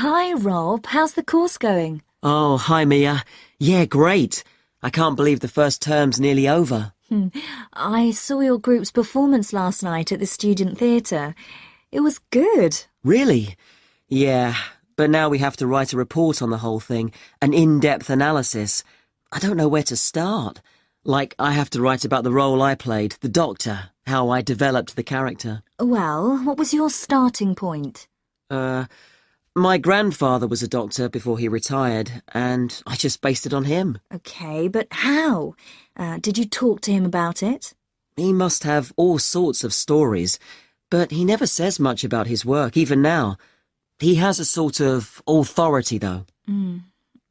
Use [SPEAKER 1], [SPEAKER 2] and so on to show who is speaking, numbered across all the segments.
[SPEAKER 1] Hi, Rob. How's the course going?
[SPEAKER 2] Oh, hi, Mia. Yeah, great. I can't believe the first term's nearly over.
[SPEAKER 1] I saw your group's performance last night at the student theatre. It was good.
[SPEAKER 2] Really? Yeah, but now we have to write a report on the whole thing, an in-depth analysis. I don't know where to start. Like, I have to write about the role I played, the doctor, how I developed the character.
[SPEAKER 1] Well, what was your starting point?
[SPEAKER 2] My grandfather was a doctor before he retired, and I just based it on him.
[SPEAKER 1] Okay, but how? Did you talk to him about it?
[SPEAKER 2] He must have all sorts of stories, but he never says much about his work, even now. He has a sort of authority, though.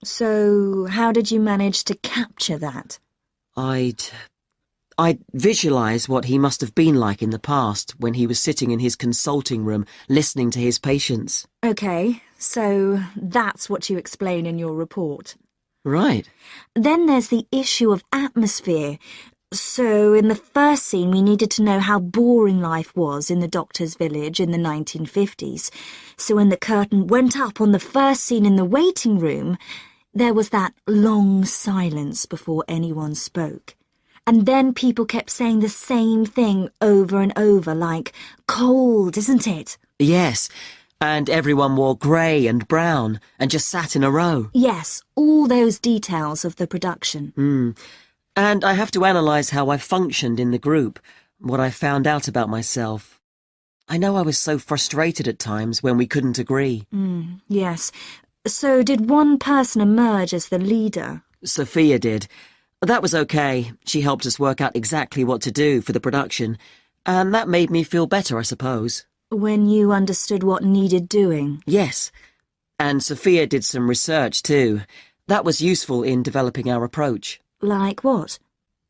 [SPEAKER 1] So, how did you manage to capture that?
[SPEAKER 2] I'd... I'd visualise what he must have been like in the past when he was sitting in his consulting room listening to his patients.
[SPEAKER 1] Okay, so that's what you explain in your report.
[SPEAKER 2] Right.
[SPEAKER 1] Then there's the issue of atmosphere. So, in the first scene, we needed to know how boring life was in the doctor's village in the 1950s. So when the curtain went up on the first scene in the waiting room, there was that long silence before anyone spoke. And then people kept saying the same thing over and over, like, cold, isn't it?
[SPEAKER 2] Yes, and everyone wore grey and brown and just sat in a row.
[SPEAKER 1] Yes, all those details of the production.
[SPEAKER 2] And I have to analyse how I functioned in the group, what I found out about myself. I know I was so frustrated at times when we couldn't agree.
[SPEAKER 1] Yes. So did one person emerge as the leader?
[SPEAKER 2] Sophia did. That was okay. She helped us work out exactly what to do for the production, and that made me feel better, I suppose.
[SPEAKER 1] When you understood what needed doing?
[SPEAKER 2] Yes, and Sophia did some research too. That was useful in developing our approach.
[SPEAKER 1] Like what?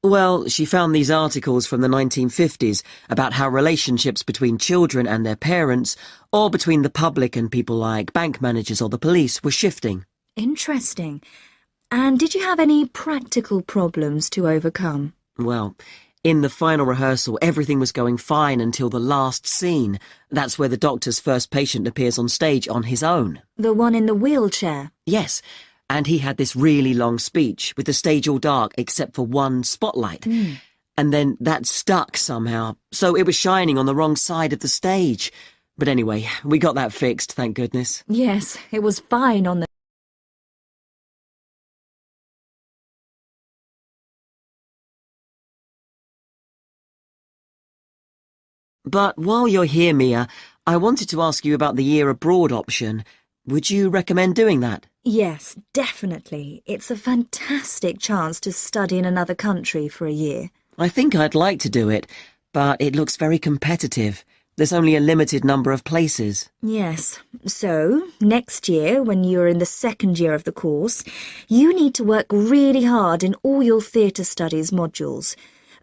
[SPEAKER 2] Well, she found these articles from the 1950s about how relationships between children and their parents, or between the public and people like bank managers or the police, were shifting.
[SPEAKER 1] Interesting. And did you have any practical problems to overcome?
[SPEAKER 2] Well, in the final rehearsal, everything was going fine until the last scene. That's where the doctor's first patient appears on stage on his own.
[SPEAKER 1] The one in the wheelchair?
[SPEAKER 2] Yes, and he had this really long speech with the stage all dark except for one spotlight. And then that stuck somehow, so it was shining on the wrong side of the stage. But anyway, we got that fixed, thank goodness.
[SPEAKER 1] Yes, it was fine on the...
[SPEAKER 2] But while you're here, Mia, I wanted to ask you about the year abroad option. Would you recommend doing that?
[SPEAKER 1] Yes, definitely. It's a fantastic chance to study in another country for a year.
[SPEAKER 2] I think I'd like to do it, but it looks very competitive. There's only a limited number of places.
[SPEAKER 1] Yes, so next year, when you're in the second year of the course, you need to work really hard in all your theatre studies modules.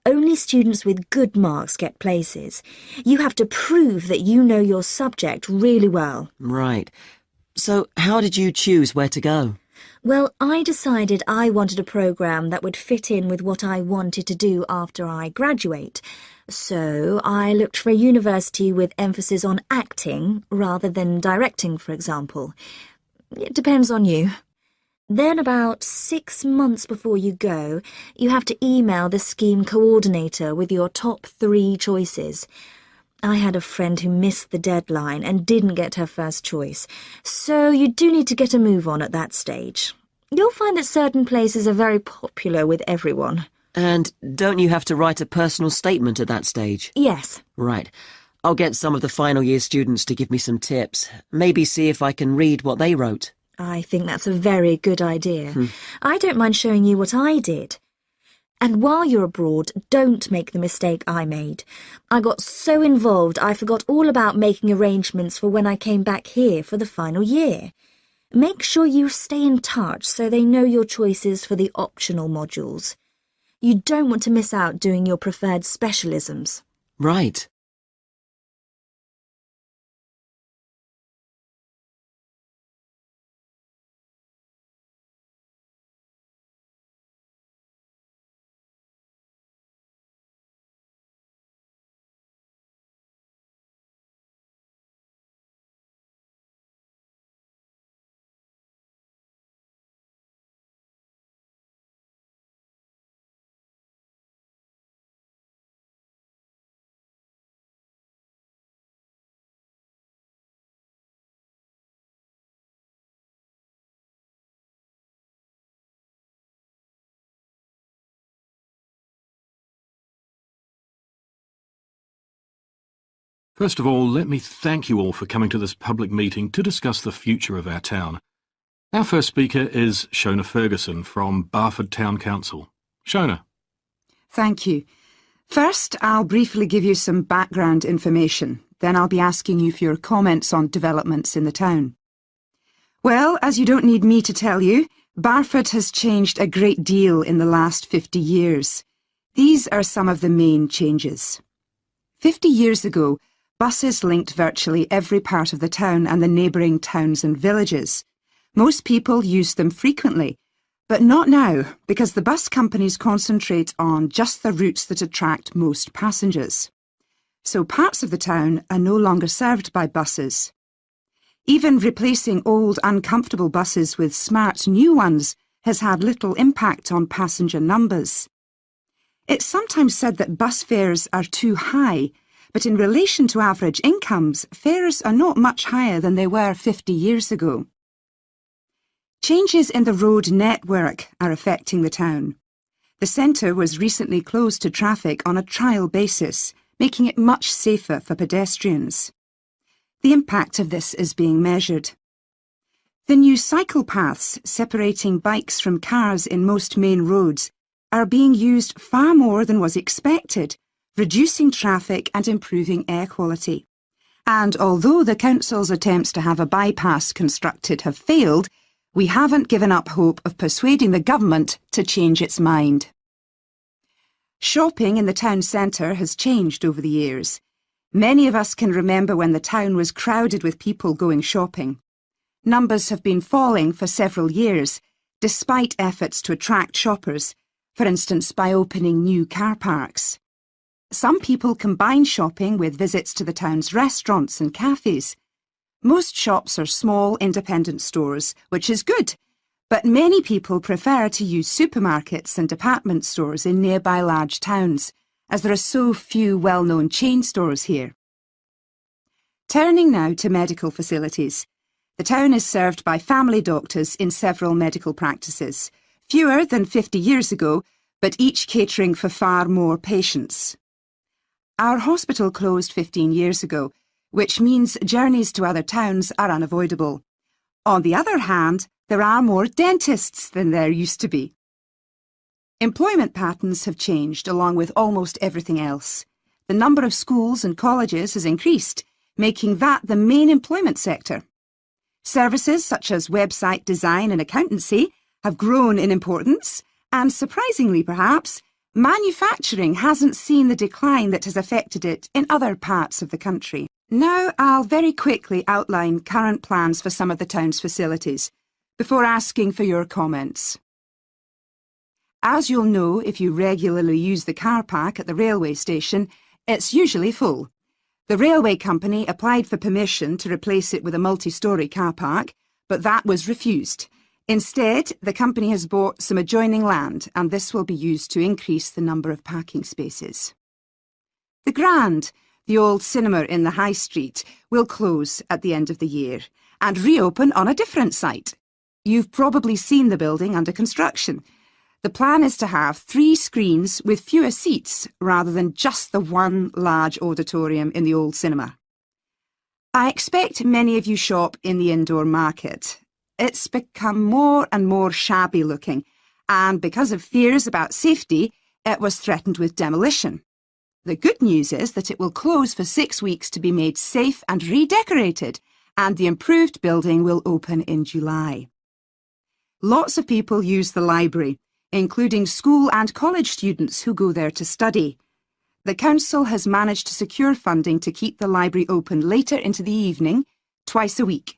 [SPEAKER 1] Only students with good marks get places. You have to prove that you know your subject really well.
[SPEAKER 2] Right. So how did you choose where to go?
[SPEAKER 1] Well, I decided I wanted a programme that would fit in with what I wanted to do after I graduate. So I looked for a university with emphasis on acting rather than directing, for example. It depends on you. Then about 6 months before you go, you have to email the scheme coordinator with your top 3 choices. I had a friend who missed the deadline and didn't get her first choice, so you do need to get a move on at that stage. You'll find that certain places are very popular with everyone.
[SPEAKER 2] And don't you have to write a personal statement at that stage?
[SPEAKER 1] Yes.
[SPEAKER 2] Right. I'll get some of the final year students to give me some tips. Maybe see if I can read what they wrote.
[SPEAKER 1] I think that's a very good idea. I don't mind showing you what I did. And while you're abroad, don't make the mistake I made. I got so involved I forgot all about making arrangements for when I came back here for the final year. Make sure you stay in touch so they know your choices for the optional modules. You don't want to miss out doing your preferred specialisms.
[SPEAKER 2] Right.
[SPEAKER 3] First of all, let me thank you all for coming to this public meeting to discuss the future of our town. Our first speaker is Shona Ferguson from Barford Town Council. Shona.
[SPEAKER 4] Thank you. First, I'll briefly give you some background information. Then I'll be asking you for your comments on developments in the town. Well, as you don't need me to tell you, Barford has changed a great deal in the last 50 years. These are some of the main changes. 50 years ago, buses linked virtually every part of the town and the neighbouring towns and villages. Most people used them frequently, but not now, because the bus companies concentrate on just the routes that attract most passengers. So parts of the town are no longer served by buses. Even replacing old, uncomfortable buses with smart new ones has had little impact on passenger numbers. It's sometimes said that bus fares are too high, but in relation to average incomes, fares are not much higher than they were 50 years ago. Changes in the road network are affecting the town. The centre was recently closed to traffic on a trial basis, making it much safer for pedestrians. The impact of this is being measured. The new cycle paths separating bikes from cars in most main roads are being used far more than was expected, reducing traffic and improving air quality. And although the council's attempts to have a bypass constructed have failed, we haven't given up hope of persuading the government to change its mind. Shopping in the town centre has changed over the years. Many of us can remember when the town was crowded with people going shopping. Numbers have been falling for several years, despite efforts to attract shoppers, for instance by opening new car parks. Some people combine shopping with visits to the town's restaurants and cafes. Most shops are small independent stores, which is good, but many people prefer to use supermarkets and department stores in nearby large towns, as there are so few well-known chain stores here. Turning now to medical facilities. The town is served by family doctors in several medical practices, fewer than 50 years ago, but each catering for far more patients. Our hospital closed 15 years ago, which means journeys to other towns are unavoidable. On the other hand, there are more dentists than there used to be. Employment patterns have changed along with almost everything else. The number of schools and colleges has increased, making that the main employment sector. Services such as website design and accountancy have grown in importance, and surprisingly perhaps, manufacturing hasn't seen the decline that has affected it in other parts of the country. Now I'll very quickly outline current plans for some of the town's facilities, before asking for your comments. As you'll know if you regularly use the car park at the railway station, it's usually full. The railway company applied for permission to replace it with a multi-storey car park, but that was refused. Instead, the company has bought some adjoining land, and this will be used to increase the number of parking spaces. The Grand, the old cinema in the High Street, will close at the end of the year and reopen on a different site. You've probably seen the building under construction. The plan is to have 3 screens with fewer seats rather than just the one large auditorium in the old cinema. I expect many of you shop in the indoor market. It's become more and more shabby looking, and because of fears about safety, it was threatened with demolition. The good news is that it will close for 6 weeks to be made safe and redecorated, and the improved building will open in July. Lots of people use the library, including school and college students who go there to study. The council has managed to secure funding to keep the library open later into the evening, twice a week.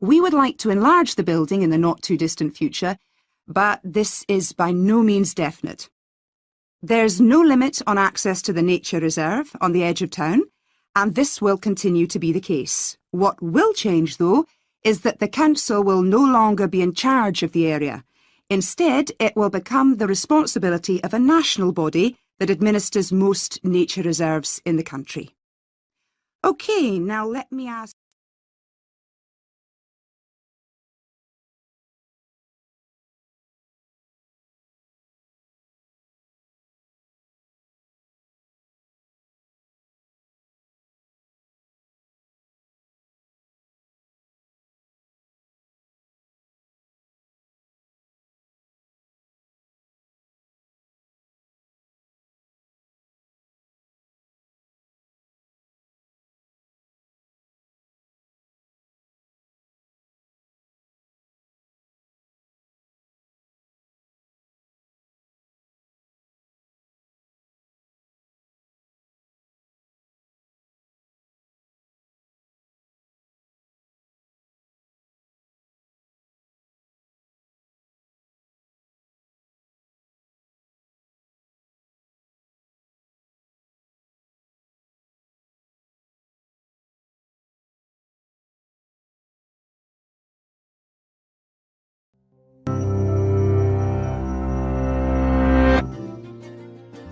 [SPEAKER 4] We would like to enlarge the building in the not-too-distant future, but this is by no means definite. There's no limit on access to the nature reserve on the edge of town, and this will continue to be the case. What will change, though, is that the council will no longer be in charge of the area. Instead, it will become the responsibility of a national body that administers most nature reserves in the country. OK, now let me ask...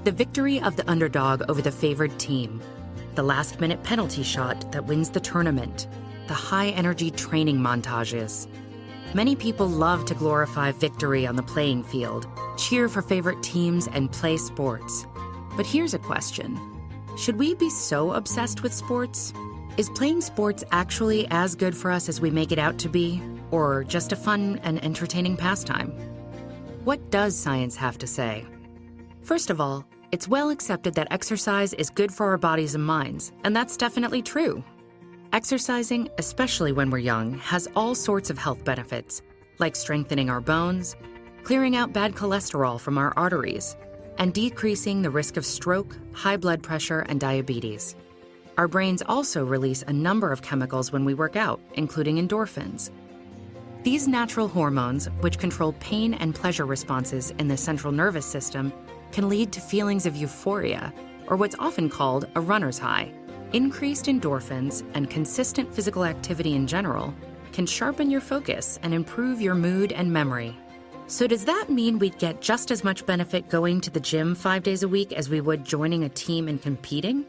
[SPEAKER 5] The victory of the underdog over the favored team, the last-minute penalty shot that wins the tournament, the high-energy training montages. Many people love to glorify victory on the playing field, cheer for favorite teams, and play sports. But here's a question. Should we be so obsessed with sports? Is playing sports actually as good for us as we make it out to be, or just a fun and entertaining pastime? What does science have to say? First of all, it's well accepted that exercise is good for our bodies and minds, and that's definitely true. Exercising, especially when we're young, has all sorts of health benefits, like strengthening our bones, clearing out bad cholesterol from our arteries, and decreasing the risk of stroke, high blood pressure, and diabetes. Our brains also release a number of chemicals when we work out, including endorphins. These natural hormones, which control pain and pleasure responses in the central nervous system, can lead to feelings of euphoria, or what's often called a runner's high. Increased endorphins and consistent physical activity in general can sharpen your focus and improve your mood and memory. So does that mean we'd get just as much benefit going to the gym 5 days a week as we would joining a team and competing?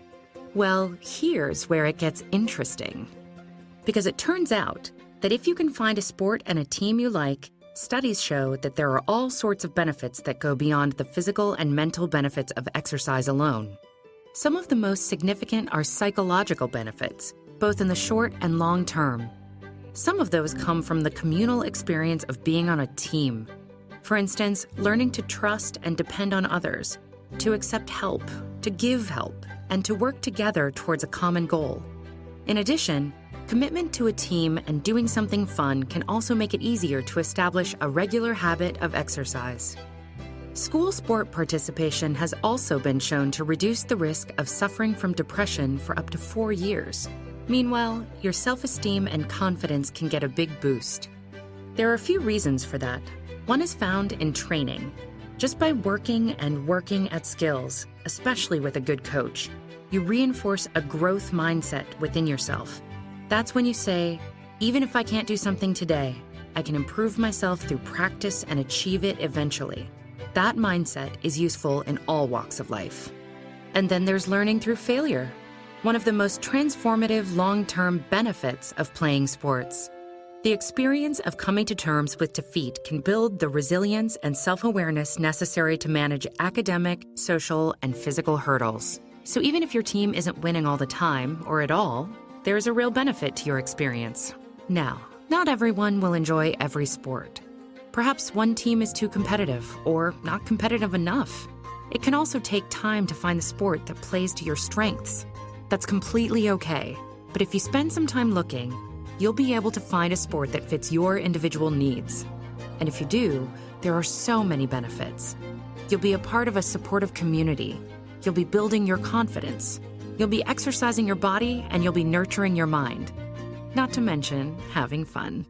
[SPEAKER 5] Well, here's where it gets interesting. Because it turns out that if you can find a sport and a team you like, studies show that there are all sorts of benefits that go beyond the physical and mental benefits of exercise alone. Some of the most significant are psychological benefits, both in the short and long term. Some of those come from the communal experience of being on a team. For instance, learning to trust and depend on others, to accept help, to give help, and to work together towards a common goal. In addition, commitment to a team and doing something fun can also make it easier to establish a regular habit of exercise. School sport participation has also been shown to reduce the risk of suffering from depression for up to 4 years. Meanwhile, your self-esteem and confidence can get a big boost. There are a few reasons for that. One is found in training. Just by working at skills, especially with a good coach, you reinforce a growth mindset within yourself. That's when you say, even if I can't do something today, I can improve myself through practice and achieve it eventually. That mindset is useful in all walks of life. And then there's learning through failure, one of the most transformative long-term benefits of playing sports. The experience of coming to terms with defeat can build the resilience and self-awareness necessary to manage academic, social, and physical hurdles. So even if your team isn't winning all the time, or at all, there's a real benefit to your experience. Now, not everyone will enjoy every sport. Perhaps one team is too competitive or not competitive enough. It can also take time to find the sport that plays to your strengths. That's completely okay. But if you spend some time looking, you'll be able to find a sport that fits your individual needs. And if you do, there are so many benefits. You'll be a part of a supportive community. You'll be building your confidence. You'll be exercising your body and you'll be nurturing your mind. Not to mention having fun.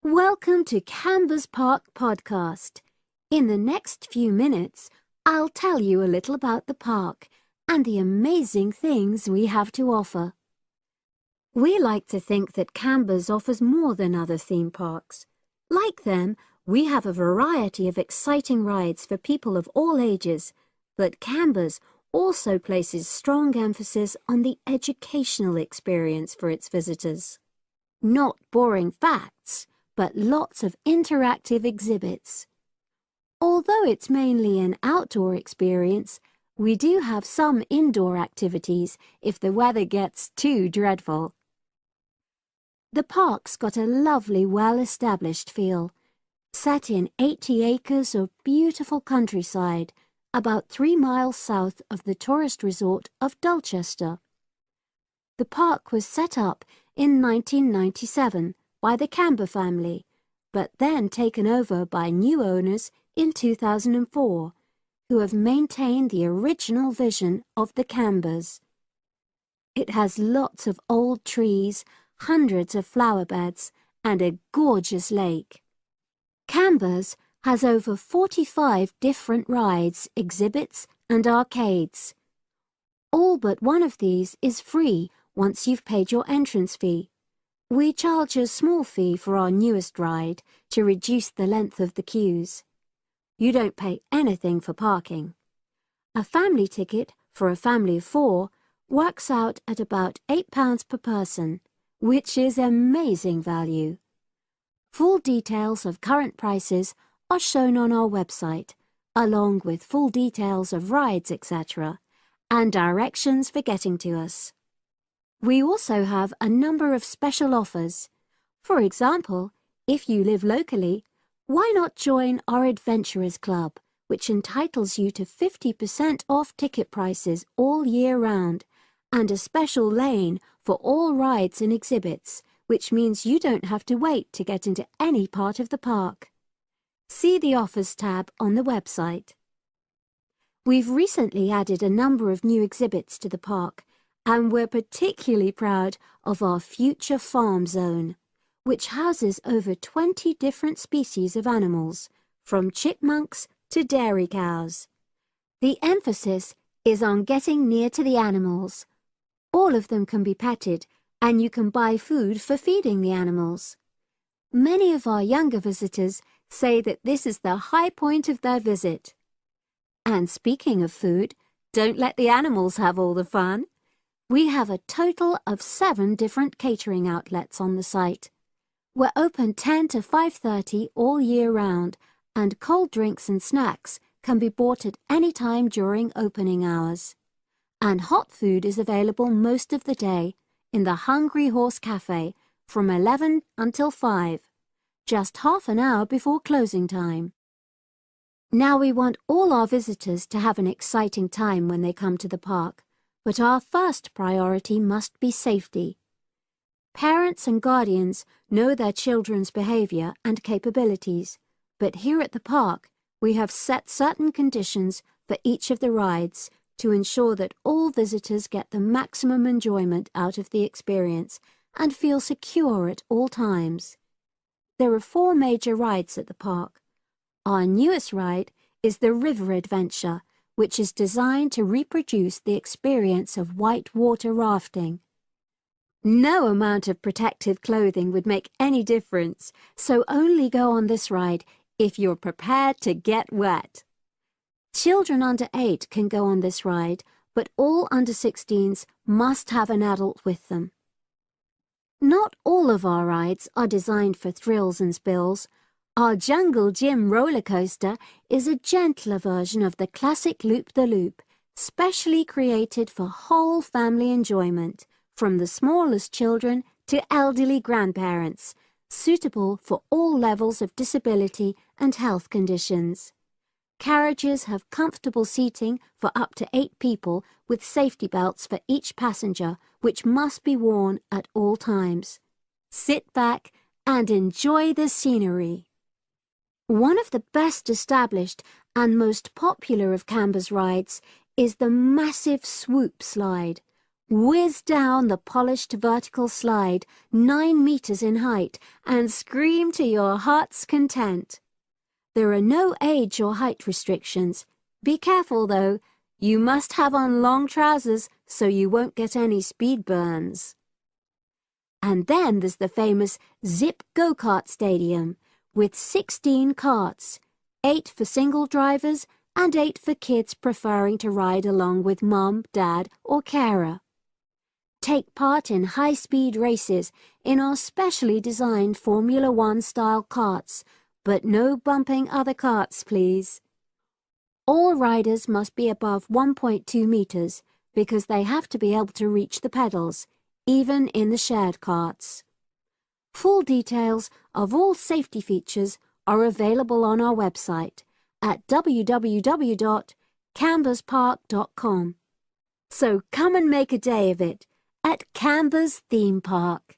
[SPEAKER 6] Welcome to Canberra's Park podcast. In the next few minutes, I'll tell you a little about the park and the amazing things we have to offer. We like to think that Canberra's offers more than other theme parks. Like them, we have a variety of exciting rides for people of all ages, but Canberra's also places strong emphasis on the educational experience for its visitors. Not boring facts, but lots of interactive exhibits. Although it's mainly an outdoor experience, we do have some indoor activities if the weather gets too dreadful. The park's got a lovely, well-established feel, set in 80 acres of beautiful countryside about 3 miles south of the tourist resort of Dulchester. The park was set up in 1997 by the Camber family, but then taken over by new owners in 2004, who have maintained the original vision of the Cambers. It has lots of old trees, hundreds of flower beds, and a gorgeous lake. Cambers has over 45 different rides, exhibits, and arcades. All but one of these is free once you've paid your entrance fee. We charge a small fee for our newest ride to reduce the length of the queues. You don't pay anything for parking. A family ticket for a family of 4 works out at about £8 per person, which is amazing value. Full details of current prices are shown on our website, along with full details of rides, etc., and directions for getting to us. We also have a number of special offers. For example, if you live locally, why not join our Adventurers Club, which entitles you to 50% off ticket prices all year round, and a special lane for all rides and exhibits, which means you don't have to wait to get into any part of the park. See the Offers tab on the website. We've recently added a number of new exhibits to the park, and we're particularly proud of our Future Farm Zone, which houses over 20 different species of animals, from chipmunks to dairy cows. The emphasis is on getting near to the animals. All of them can be petted, and you can buy food for feeding the animals. Many of our younger visitors say that this is the high point of their visit. And speaking of food, don't let the animals have all the fun. We have a total of 7 different catering outlets on the site. We're open 10 to 5:30 all year round, and cold drinks and snacks can be bought at any time during opening hours. And hot food is available most of the day in the Hungry Horse Cafe from 11 until 5, just half an hour before closing time. Now we want all our visitors to have an exciting time when they come to the park, but our first priority must be safety. Parents and guardians know their children's behaviour and capabilities, but here at the park we have set certain conditions for each of the rides to ensure that all visitors get the maximum enjoyment out of the experience and feel secure at all times. There are 4 major rides at the park. Our newest ride is the River Adventure, which is designed to reproduce the experience of whitewater rafting. No amount of protective clothing would make any difference, so only go on this ride if you're prepared to get wet. Children under 8 can go on this ride, but all under 16s must have an adult with them. Not all of our rides are designed for thrills and spills. Our Jungle Gym roller coaster is a gentler version of the classic Loop-the-Loop, specially created for whole family enjoyment, from the smallest children to elderly grandparents, suitable for all levels of disability and health conditions. Carriages have comfortable seating for up to 8 people with safety belts for each passenger, which must be worn at all times. Sit back and enjoy the scenery. One of the best established and most popular of Camber's rides is the massive swoop slide. Whiz down the polished vertical slide 9 meters in height and scream to your heart's content. There are no age or height restrictions. Be careful though, you must have on long trousers so you won't get any speed burns. And then there's the famous Zip Go-Kart Stadium, with 16 karts, 8 for single drivers and 8 for kids preferring to ride along with mum, dad or carer. Take part in high-speed races in our specially designed Formula 1 style karts, but no bumping other karts, please. All riders must be above 1.2 meters because they have to be able to reach the pedals, even in the shared karts. Full details of all safety features are available on our website at www.camberpark.co.uk. canvaspark.com. So come and make a day of it at Canvas Theme Park.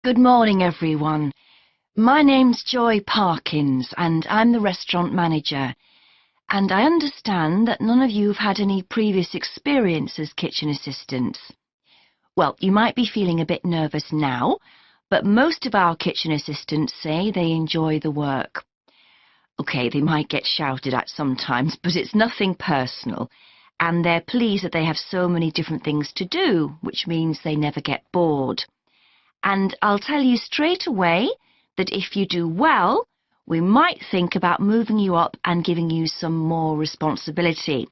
[SPEAKER 7] Good morning, everyone. My name's Joy Parkins, and I'm the restaurant manager. And I understand that none of you have had any previous experience as kitchen assistants. Well, you might be feeling a bit nervous now, but most of our kitchen assistants say they enjoy the work. OK, they might get shouted at sometimes, but it's nothing personal. And they're pleased that they have so many different things to do, which means they never get bored. And I'll tell you straight away that if you do well, we might think about moving you up and giving you some more responsibility.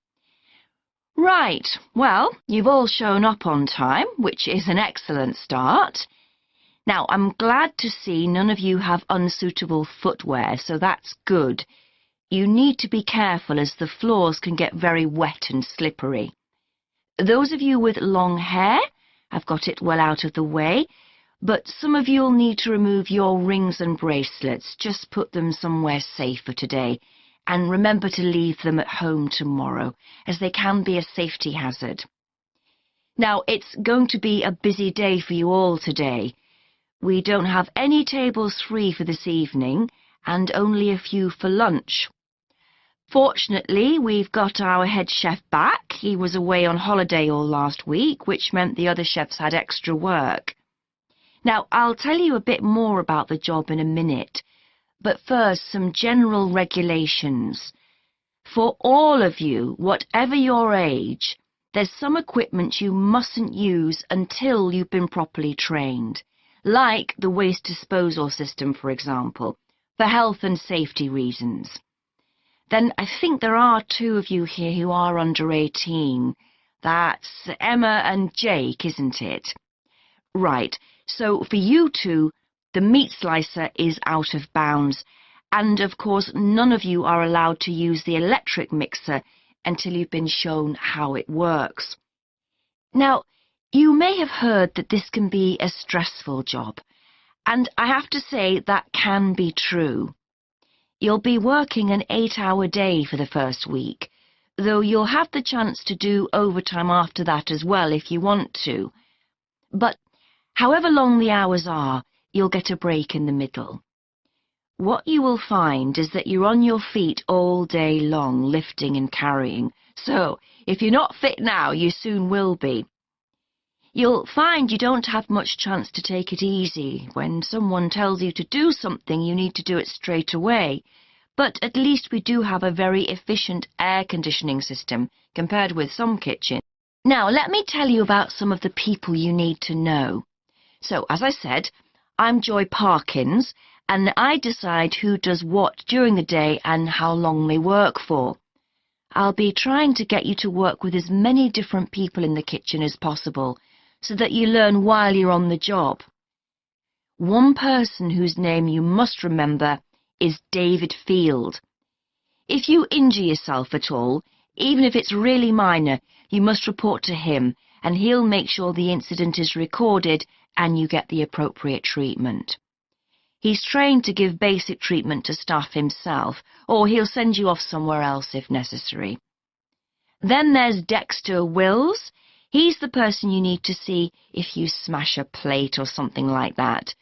[SPEAKER 7] Right, well, you've all shown up on time, which is an excellent start. Now, I'm glad to see none of you have unsuitable footwear, so that's good. You need to be careful as the floors can get very wet and slippery. Those of you with long hair have got it well out of the way, but some of you'll need to remove your rings and bracelets. Just put them somewhere safer today. And remember to leave them at home tomorrow, as they can be a safety hazard. Now, it's going to be a busy day for you all today. We don't have any tables free for this evening, and only a few for lunch. Fortunately, we've got our head chef back. He was away on holiday all last week, which meant the other chefs had extra work. Now, I'll tell you a bit more about the job in a minute, but first some general regulations. For all of you, whatever your age, there's some equipment you mustn't use until you've been properly trained, like the waste disposal system, for example, for health and safety reasons. Then I think there are 2 of you here who are under 18. That's Emma and Jake, isn't it? Right. So for you 2, the meat slicer is out of bounds, and of course none of you are allowed to use the electric mixer until you've been shown how it works. Now, you may have heard that this can be a stressful job, and I have to say that can be true. You'll be working an 8-hour day for the first week, though you'll have the chance to do overtime after that as well if you want to. But however long the hours are, you'll get a break in the middle. What you will find is that you're on your feet all day long, lifting and carrying, so if you're not fit now, you soon will be. You'll find you don't have much chance to take it easy. When someone tells you to do something, you need to do it straight away. But at least we do have a very efficient air conditioning system compared with some kitchens. Now, let me tell you about some of the people you need to know. So, as I said, I'm Joy Parkins, and I decide who does what during the day and how long they work for. I'll be trying to get you to work with as many different people in the kitchen as possible, so that you learn while you're on the job. One person whose name you must remember is David Field. If you injure yourself at all, even if it's really minor, you must report to him, and he'll make sure the incident is recorded and you get the appropriate treatment. He's trained to give basic treatment to staff himself, or he'll send you off somewhere else if necessary. Then there's Dexter Wills. He's the person you need to see if you smash a plate or something like that.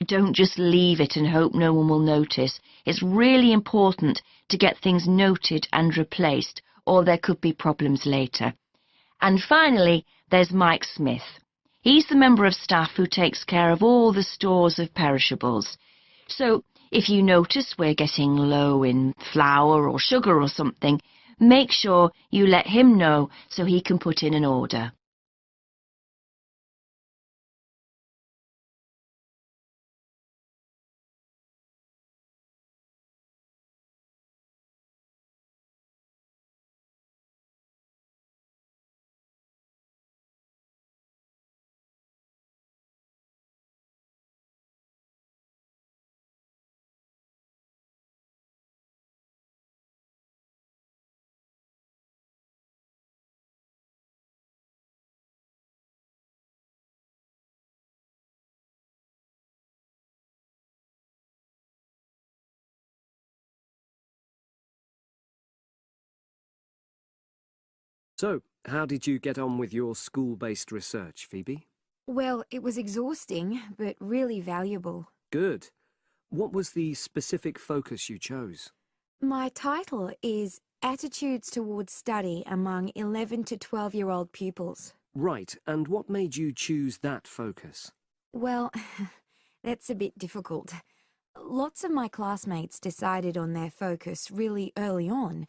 [SPEAKER 7] Don't just leave it and hope no one will notice. It's really important to get things noted and replaced, or there could be problems later. And finally, there's Mike Smith. He's the member of staff who takes care of all the stores of perishables. So, if you notice we're getting low in flour or sugar or something, make sure you let him know so he can put in an order.
[SPEAKER 8] So, how did you get on with your school-based research, Phoebe?
[SPEAKER 6] Well, it was exhausting, but really valuable.
[SPEAKER 8] Good. What was the specific focus you chose?
[SPEAKER 6] My title is Attitudes Towards Study Among 11 to 12-year-old Pupils.
[SPEAKER 8] Right, and what made you choose that focus?
[SPEAKER 6] Well, that's a bit difficult. Lots of my classmates decided on their focus really early on,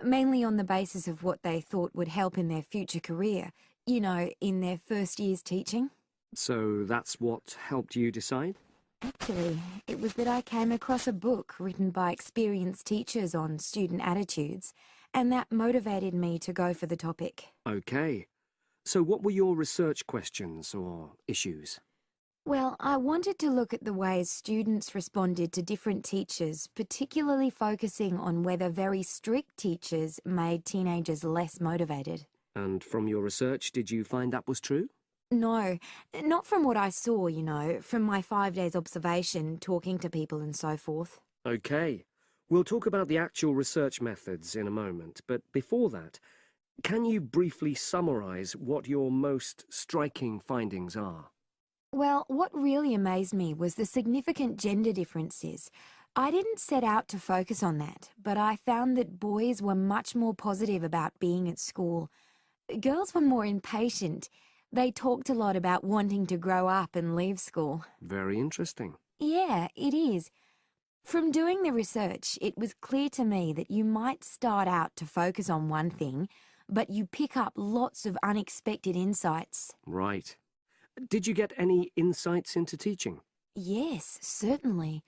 [SPEAKER 6] mainly on the basis of what they thought would help in their future career, you know, in their first year's teaching.
[SPEAKER 8] So that's what helped you decide?
[SPEAKER 6] Actually, it was that I came across a book written by experienced teachers on student attitudes, and that motivated me to go for the topic.
[SPEAKER 8] Okay. So what were your research questions or issues?
[SPEAKER 6] Well, I wanted to look at the ways students responded to different teachers, particularly focusing on whether very strict teachers made teenagers less motivated.
[SPEAKER 8] And from your research, did you find that was true?
[SPEAKER 6] No, not from what I saw, you know, from my 5 days observation, talking to people and so forth.
[SPEAKER 8] Okay. We'll talk about the actual research methods in a moment, but before that, can you briefly summarize what your most striking findings are?
[SPEAKER 6] Well, what really amazed me was the significant gender differences. I didn't set out to focus on that, but I found that boys were much more positive about being at school. Girls were more impatient. They talked a lot about wanting to grow up and leave school.
[SPEAKER 8] Very interesting.
[SPEAKER 6] Yeah, it is. From doing the research, it was clear to me that you might start out to focus on one thing, but you pick up lots of unexpected insights.
[SPEAKER 8] Right. Did you get any insights into teaching?
[SPEAKER 6] Yes, certainly.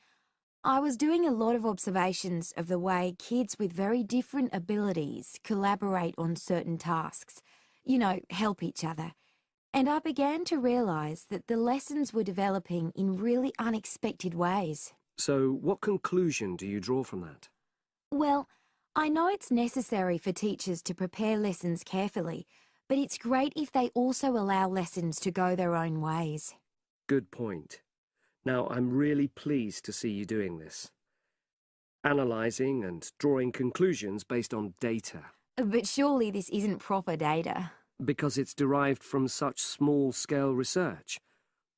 [SPEAKER 6] I was doing a lot of observations of the way kids with very different abilities collaborate on certain tasks, you know, help each other. And I began to realise that the lessons were developing in really unexpected ways.
[SPEAKER 8] So what conclusion do you draw from that?
[SPEAKER 6] Well, I know it's necessary for teachers to prepare lessons carefully, but it's great if they also allow lessons to go their own ways.
[SPEAKER 8] Good point. Now, I'm really pleased to see you doing this. Analysing and drawing conclusions based on data.
[SPEAKER 6] But surely this isn't proper data.
[SPEAKER 8] Because it's derived from such small-scale research.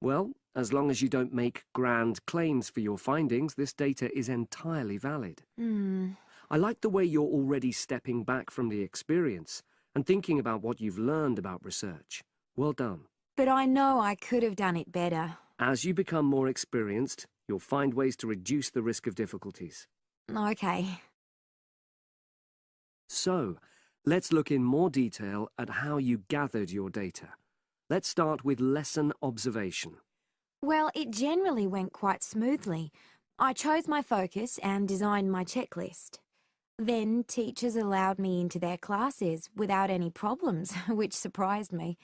[SPEAKER 8] Well, as long as you don't make grand claims for your findings, this data is entirely valid. I like the way you're already stepping back from the experience and thinking about what you've learned about research. Well done.
[SPEAKER 6] But I know I could have done it better.
[SPEAKER 8] As you become more experienced, you'll find ways to reduce the risk of difficulties.
[SPEAKER 6] Okay.
[SPEAKER 8] So, let's look in more detail at how you gathered your data. Let's start with lesson observation.
[SPEAKER 6] Well, it generally went quite smoothly. I chose my focus and designed my checklist. Then teachers allowed me into their classes without any problems, which surprised me.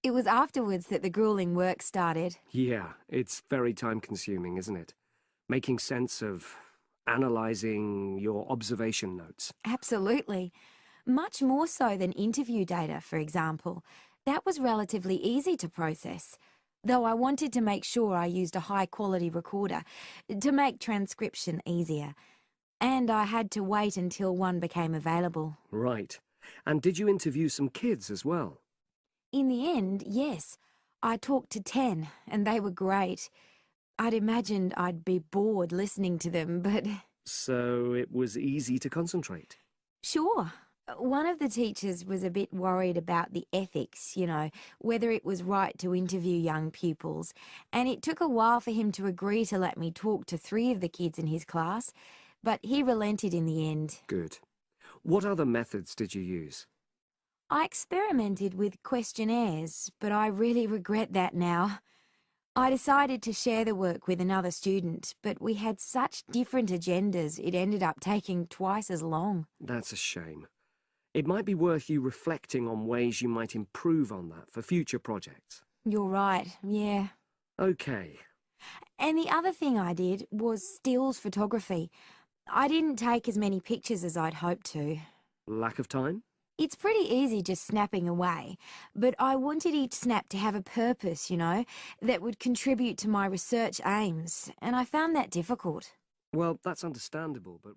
[SPEAKER 6] It was afterwards that the grueling work started.
[SPEAKER 8] Yeah, it's very time-consuming, isn't it? Making sense of analysing your observation notes.
[SPEAKER 6] Absolutely. Much more so than interview data, for example. That was relatively easy to process, though I wanted to make sure I used a high-quality recorder to make transcription easier. And I had to wait until one became available.
[SPEAKER 8] Right. And did you interview some kids as well?
[SPEAKER 6] In the end, yes. I talked to 10, and they were great.
[SPEAKER 9] I'd imagined I'd be bored listening to them, but...
[SPEAKER 8] So it was easy to concentrate.
[SPEAKER 9] Sure. One of the teachers was a bit worried about the ethics, whether it was right to interview young pupils, and it took a while for him to agree to let me talk to 3 of the kids in his class, but he relented in the end.
[SPEAKER 8] Good. What other methods did you use?
[SPEAKER 9] I experimented with questionnaires, but I really regret that now. I decided to share the work with another student, but we had such different agendas it ended up taking twice as long.
[SPEAKER 8] That's a shame. It might be worth you reflecting on ways you might improve on that for future projects.
[SPEAKER 9] You're right, yeah.
[SPEAKER 8] Okay.
[SPEAKER 9] And the other thing I did was stills photography. I didn't take as many pictures as I'd hoped to.
[SPEAKER 8] Lack of time?
[SPEAKER 9] It's pretty easy just snapping away, but I wanted each snap to have a purpose, that would contribute to my research aims, and I found that difficult.
[SPEAKER 8] Well, that's understandable, but...